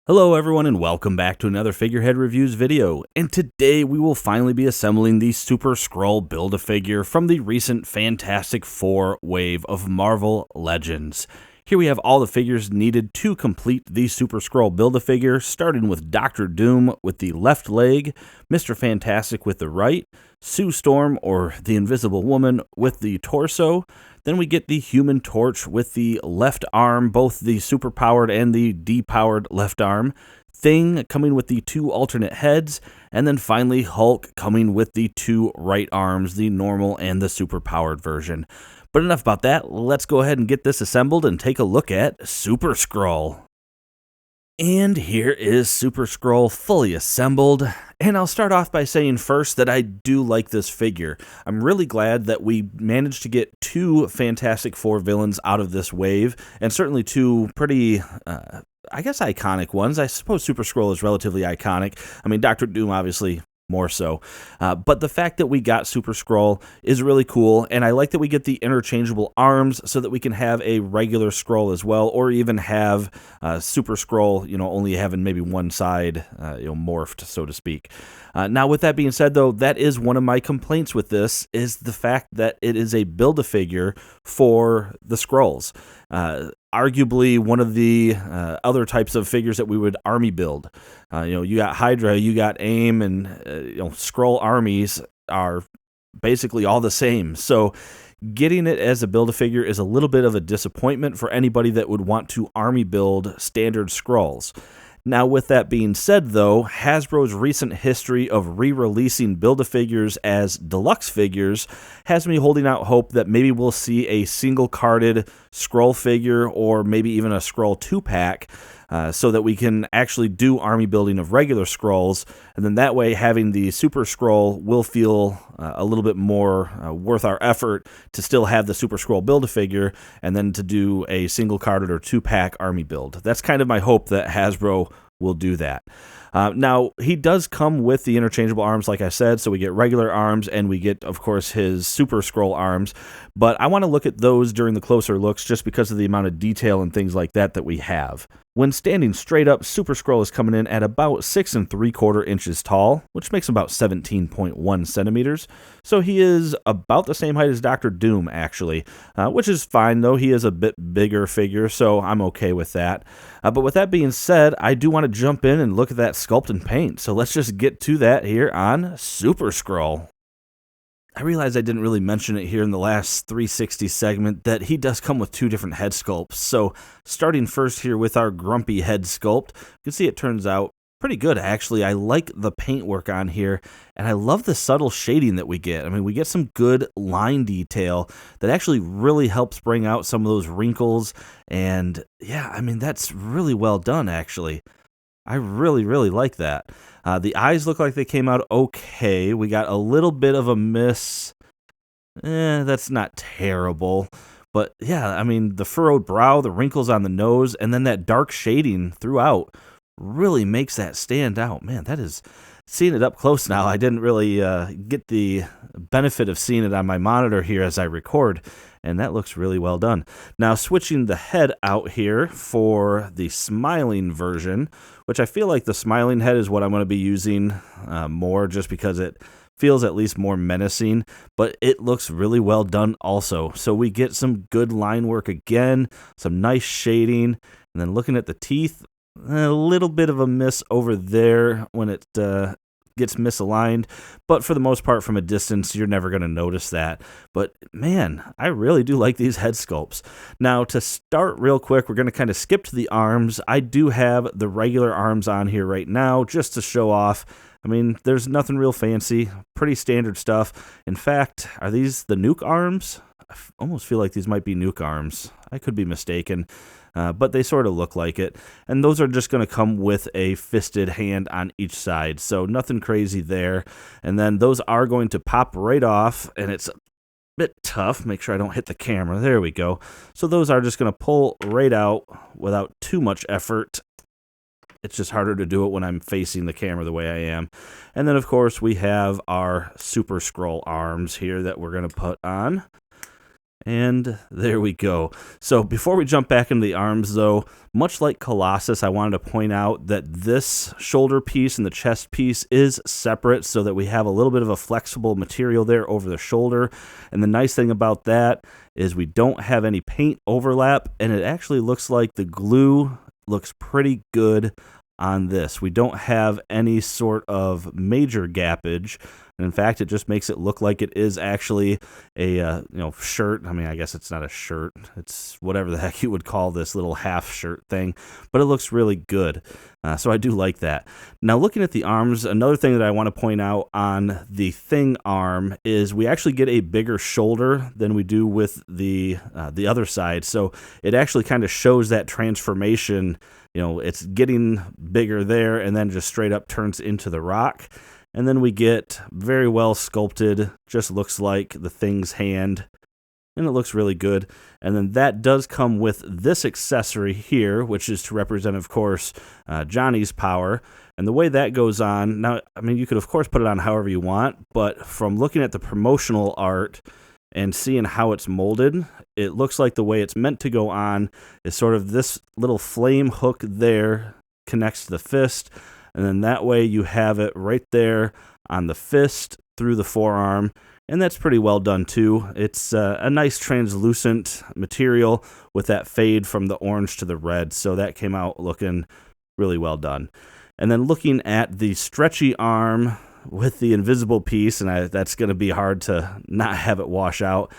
Hello everyone and welcome back to another Figurehead Reviews video, and today we will finally be assembling the Super Skrull Build-A-Figure from the recent Fantastic Four wave of Marvel Legends. Here we have all the figures needed to complete the Super Skrull Build-A-Figure, starting with Dr. Doom with the left leg, Mr. Fantastic with the right, Sue Storm or the Invisible Woman with the torso. Then we get the Human Torch with the left arm, both the super-powered and the depowered left arm. Thing coming with the two alternate heads. And then finally Hulk coming with the two right arms, the normal and the super-powered version. But enough about that, let's go ahead and get this assembled and take a look at Super Skrull. And here is Super Skrull fully assembled, and I'll start off by saying first that I do like this figure. I'm really glad that we managed to get two Fantastic Four villains out of this wave, and certainly two pretty, I guess, iconic ones. I suppose Super Skrull is relatively iconic. I mean, Dr. Doom obviously more so. But the fact that we got Super Skrull is really cool, and I like that we get the interchangeable arms so that we can have a regular Skrull as well, or even have Super Skrull, only having maybe one side, morphed, so to speak. Now, with that being said, though, that is one of my complaints with this, is the fact that it is a Build-A-Figure for the Skrulls. Arguably one of the other types of figures that we would army build. You got Hydra, you got AIM, and Skrull armies are basically all the same. So getting it as a Build-A-Figure is a little bit of a disappointment for anybody that would want to army build standard Skrulls. Now, with that being said, though, Hasbro's recent history of re-releasing Build-A-Figures as deluxe figures has me holding out hope that maybe we'll see a single-carded Skrull figure or maybe even a Skrull 2-pack so that we can actually do army building of regular Skrulls, and then that way having the Super Skrull will feel a little bit more worth our effort to still have the Super Skrull Build-A-Figure and then to do a single-carded or 2-pack army build. That's kind of my hope that Hasbro will do that. Now, he does come with the interchangeable arms, like I said, so we get regular arms and we get, of course, his Super Skrull arms, but I want to look at those during the closer looks just because of the amount of detail and things like that we have. When standing straight up, Super Skrull is coming in at about 6 3/4 inches tall, which makes about 17.1 centimeters. So he is about the same height as Dr. Doom, actually, which is fine, though. He is a bit bigger figure, so I'm okay with that. But with that being said, I do want to jump in and look at that sculpt and paint. So let's just get to that here on Super Skrull. I realize I didn't really mention it here in the last 360 segment that he does come with two different head sculpts. So starting first here with our grumpy head sculpt, you can see it turns out pretty good, actually. I like the paintwork on here, and I love the subtle shading that we get. I mean, we get some good line detail that actually really helps bring out some of those wrinkles, and yeah, I mean, that's really well done, actually. I really, really like that. The eyes look like they came out okay. We got a little bit of a miss. That's not terrible. But yeah, I mean, the furrowed brow, the wrinkles on the nose, and then that dark shading throughout really makes that stand out. Man, that is, seeing it up close now, I didn't really get the benefit of seeing it on my monitor here as I record, and that looks really well done. Now, switching the head out here for the smiling version, which I feel like the smiling head is what I'm going to be using more just because it feels at least more menacing, but it looks really well done also. So we get some good line work again, some nice shading, and then looking at the teeth, a little bit of a miss over there when it gets misaligned, but for the most part from a distance you're never going to notice that. But man, I really do like these head sculpts. Now, to start real quick, we're going to kind of skip to the arms. I do have the regular arms on here right now just to show off. I mean, there's nothing real fancy, pretty standard stuff. In fact, are these the Nuke arms? I almost feel like these might be Nuke arms. I could be mistaken. But they sort of look like it. And those are just going to come with a fisted hand on each side. So nothing crazy there. And then those are going to pop right off. And it's a bit tough. Make sure I don't hit the camera. There we go. So those are just going to pull right out without too much effort. It's just harder to do it when I'm facing the camera the way I am. And then, of course, we have our Super Skrull arms here that we're going to put on. And there we go. So before we jump back into the arms, though, much like Colossus, I wanted to point out that this shoulder piece and the chest piece is separate so that we have a little bit of a flexible material there over the shoulder. And the nice thing about that is we don't have any paint overlap, and it actually looks like the glue looks pretty good on this. We don't have any sort of major gappage. And in fact, it just makes it look like it is actually a shirt. I mean, I guess it's not a shirt. It's whatever the heck you would call this little half shirt thing, but it looks really good. So I do like that. Now, looking at the arms, another thing that I want to point out on the Thing arm is we actually get a bigger shoulder than we do with the other side. So it actually kind of shows that transformation. It's getting bigger there and then just straight up turns into the rock. And then we get very well sculpted, just looks like the Thing's hand, and it looks really good. And then that does come with this accessory here, which is to represent, of course, Johnny's power. And the way that goes on, now, I mean, you could, of course, put it on however you want, but from looking at the promotional art and seeing how it's molded, it looks like the way it's meant to go on is sort of this little flame hook there connects to the fist. And then that way you have it right there on the fist through the forearm. And that's pretty well done too. It's a nice translucent material with that fade from the orange to the red. So that came out looking really well done. And then looking at the stretchy arm with the invisible piece, and that's going to be hard to not have it wash out.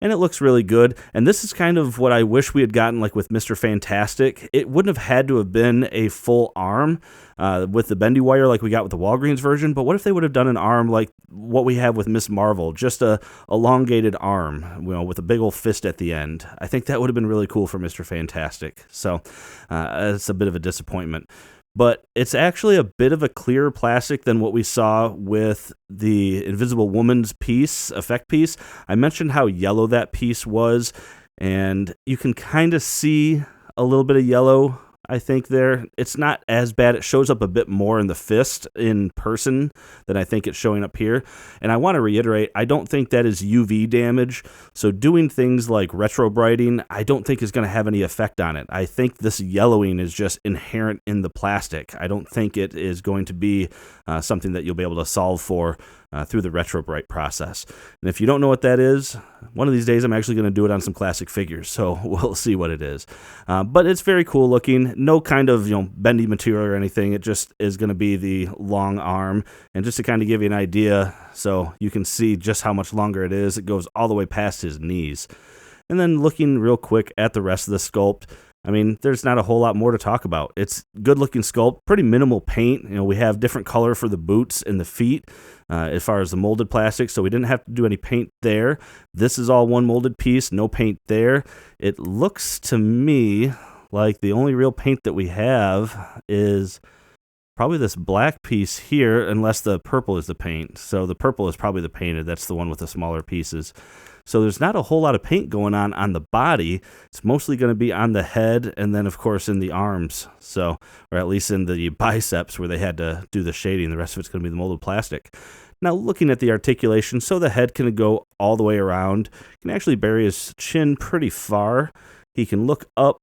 And it looks really good. And this is kind of what I wish we had gotten like with Mr. Fantastic. It wouldn't have had to have been a full arm with the bendy wire like we got with the Walgreens version. But what if they would have done an arm like what we have with Miss Marvel? Just a elongated arm, with a big old fist at the end. I think that would have been really cool for Mr. Fantastic. So it's a bit of a disappointment. But it's actually a bit of a clearer plastic than what we saw with the Invisible Woman's effect piece. I mentioned how yellow that piece was, and you can kind of see a little bit of yellow, I think, there. It's not as bad. It shows up a bit more in the fist in person than I think it's showing up here. And I want to reiterate, I don't think that is UV damage. So doing things like retrobrighting, I don't think is going to have any effect on it. I think this yellowing is just inherent in the plastic. I don't think it is going to be something that you'll be able to solve for through the retrobright process. And if you don't know what that is, one of these days I'm actually going to do it on some classic figures, so we'll see what it is. But it's very cool looking. No kind of bendy material or anything. It just is going to be the long arm. And just to kind of give you an idea, so you can see just how much longer it is, it goes all the way past his knees. And then looking real quick at the rest of the sculpt, I mean, there's not a whole lot more to talk about. It's good-looking sculpt, pretty minimal paint. We have different color for the boots and the feet as far as the molded plastic, so we didn't have to do any paint there. This is all one molded piece, no paint there. It looks to me like the only real paint that we have is probably this black piece here, unless the purple is the paint. So the purple is probably the painted. That's the one with the smaller pieces. So there's not a whole lot of paint going on the body. It's mostly going to be on the head and then, of course, in the arms. So, or at least in the biceps where they had to do the shading. The rest of it's going to be the molded plastic. Now, looking at the articulation, so the head can go all the way around. He can actually bury his chin pretty far. He can look up.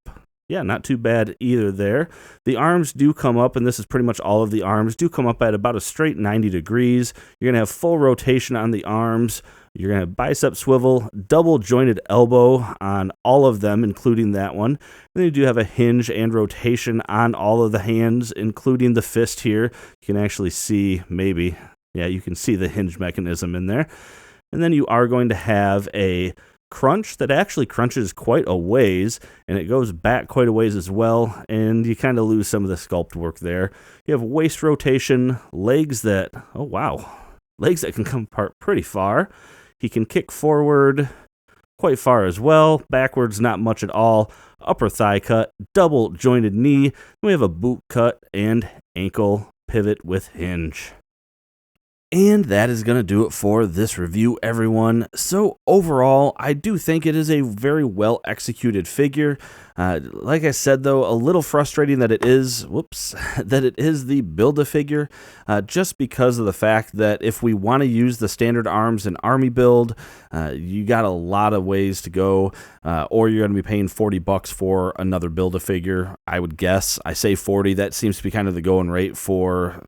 Yeah, not too bad either there. The arms do come up, and this is pretty much all of the arms, do come up at about a straight 90 degrees. You're going to have full rotation on the arms. You're going to have bicep swivel, double jointed elbow on all of them, including that one. And then you do have a hinge and rotation on all of the hands, including the fist here. You can actually see maybe, yeah, you can see the hinge mechanism in there. And then you are going to have a crunch that actually crunches quite a ways, and it goes back quite a ways as well, and you kind of lose some of the sculpt work there. You have waist rotation, legs that, oh wow, legs that can come apart pretty far. He can kick forward quite far as well, backwards not much at all, upper thigh cut, double jointed knee, then we have a boot cut and ankle pivot with hinge. And that is going to do it for this review, everyone. So overall, I do think it is a very well executed figure. Like I said, though, a little frustrating that it is, that it is the Build-A-Figure, just because of the fact that if we want to use the standard arms and army build, you got a lot of ways to go, or you're going to be paying $40 for another Build-A-Figure, I would guess. I say 40, that seems to be kind of the going rate for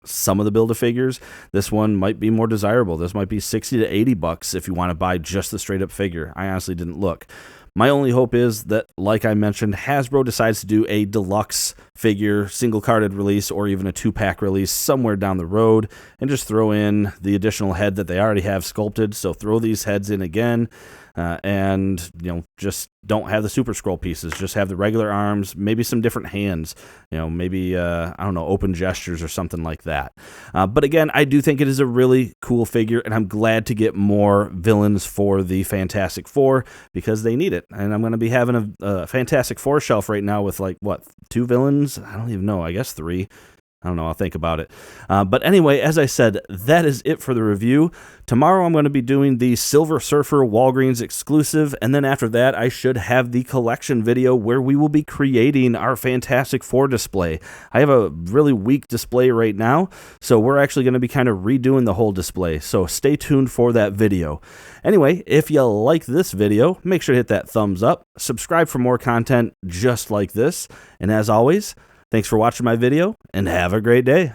some of the Build-A-Figures. This one might be more desirable. This might be 60 to 80 bucks if you want to buy just the straight up figure. I honestly didn't look. My only hope is that, like I mentioned, Hasbro decides to do a deluxe figure, single carded release, or even a 2-pack release somewhere down the road, and just throw in the additional head that they already have sculpted. So throw these heads in again, and just don't have the Super Skrull pieces. Just have the regular arms, maybe some different hands. Maybe I don't know, open gestures or something like that. But again, I do think it is a really cool figure, and I'm glad to get more villains for the Fantastic Four because they need it. And I'm going to be having a Fantastic Four shelf right now with 2 villains. I don't even know. I guess 3. I don't know. I'll think about it. But anyway, as I said, that is it for the review. Tomorrow I'm going to be doing the Silver Surfer Walgreens exclusive, and then after that I should have the collection video where we will be creating our Fantastic Four display. I have a really weak display right now, so we're actually going to be kind of redoing the whole display, so stay tuned for that video. Anyway, if you like this video, make sure to hit that thumbs up, subscribe for more content just like this, and as always, thanks for watching my video, and have a great day.